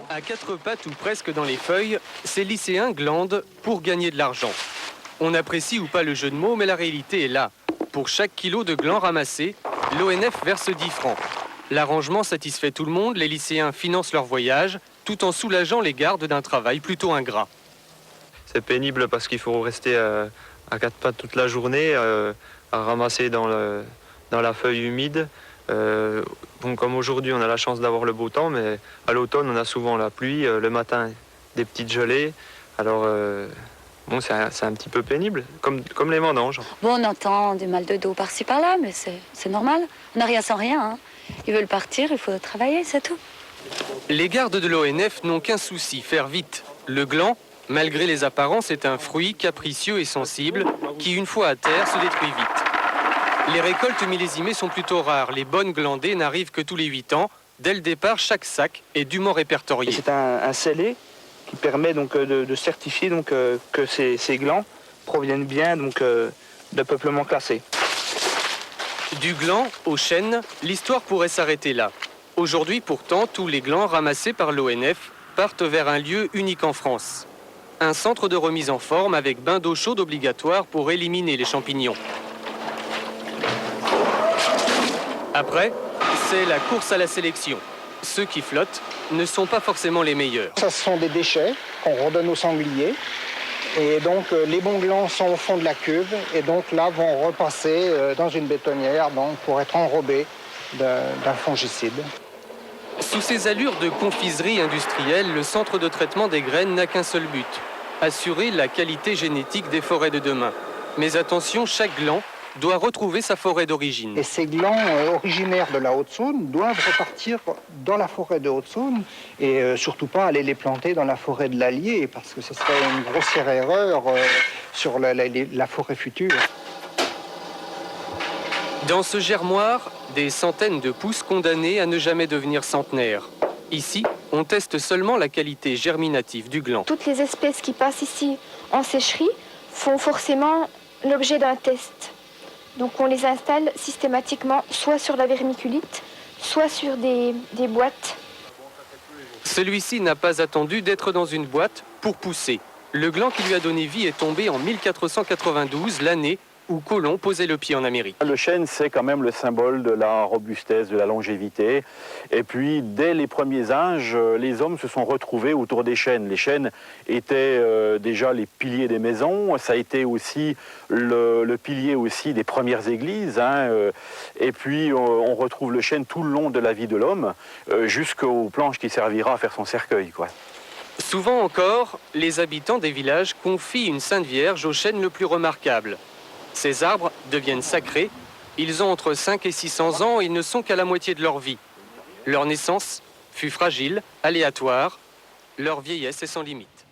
À quatre pattes ou presque dans les feuilles, ces lycéens glandent pour gagner de l'argent. On apprécie ou pas le jeu de mots, mais la réalité est là. Pour chaque kilo de gland ramassé, l'ONF verse 10 francs. L'arrangement satisfait tout le monde, les lycéens financent leur voyage, tout en soulageant les gardes d'un travail plutôt ingrat. C'est pénible parce qu'il faut rester à quatre pattes toute la journée, à ramasser dans la feuille humide. Bon, comme aujourd'hui, on a la chance d'avoir le beau temps, mais à l'automne, on a souvent la pluie, le matin, des petites gelées. Alors, bon, c'est un petit peu pénible, comme les vendanges. Bon, on entend du mal de dos par-ci par-là, mais c'est normal. On n'a rien sans rien, hein. Ils veulent partir, il faut travailler, c'est tout. Les gardes de l'ONF n'ont qu'un souci, faire vite. Le gland, malgré les apparences, est un fruit capricieux et sensible qui, une fois à terre, se détruit vite. Les récoltes millésimées sont plutôt rares. Les bonnes glandées n'arrivent que tous les 8 ans. Dès le départ, chaque sac est dûment répertorié. C'est un scellé qui permet donc de certifier donc, que ces glands proviennent bien donc, de peuplements classés. Du gland au chêne, l'histoire pourrait s'arrêter là. Aujourd'hui, pourtant, tous les glands ramassés par l'ONF partent vers un lieu unique en France. Un centre de remise en forme avec bain d'eau chaude obligatoire pour éliminer les champignons. Après, c'est la course à la sélection. Ceux qui flottent ne sont pas forcément les meilleurs. Ça, ce sont des déchets qu'on redonne aux sangliers. Et donc, les bons glands sont au fond de la cuve. Et donc, là, vont repasser dans une bétonnière donc, pour être enrobés d'un fongicide. Sous ces allures de confiserie industrielle, le centre de traitement des graines n'a qu'un seul but, assurer la qualité génétique des forêts de demain. Mais attention, chaque gland doit retrouver sa forêt d'origine. Et ces glands originaires de la Haute-Saône doivent repartir dans la forêt de Haute-Saône et surtout pas aller les planter dans la forêt de l'Allier parce que ce serait une grossière erreur sur la forêt future. Dans ce germoir, des centaines de pousses condamnées à ne jamais devenir centenaires. Ici, on teste seulement la qualité germinative du gland. Toutes les espèces qui passent ici en sécherie font forcément l'objet d'un test. Donc on les installe systématiquement soit sur la vermiculite, soit sur des boîtes. Celui-ci n'a pas attendu d'être dans une boîte pour pousser. Le gland qui lui a donné vie est tombé en 1492, l'année où Colomb posait le pied en Amérique. Le chêne, c'est quand même le symbole de la robustesse, de la longévité. Et puis, dès les premiers âges, les hommes se sont retrouvés autour des chênes. Les chênes étaient déjà les piliers des maisons. Ça a été aussi le pilier aussi des premières églises. Et puis, on retrouve le chêne tout le long de la vie de l'homme, jusqu'aux planches qui servira à faire son cercueil, quoi. Souvent encore, les habitants des villages confient une Sainte Vierge au chêne le plus remarquable. Ces arbres deviennent sacrés, ils ont entre 5 et 600 ans et ne sont qu'à la moitié de leur vie. Leur naissance fut fragile, aléatoire, leur vieillesse est sans limite.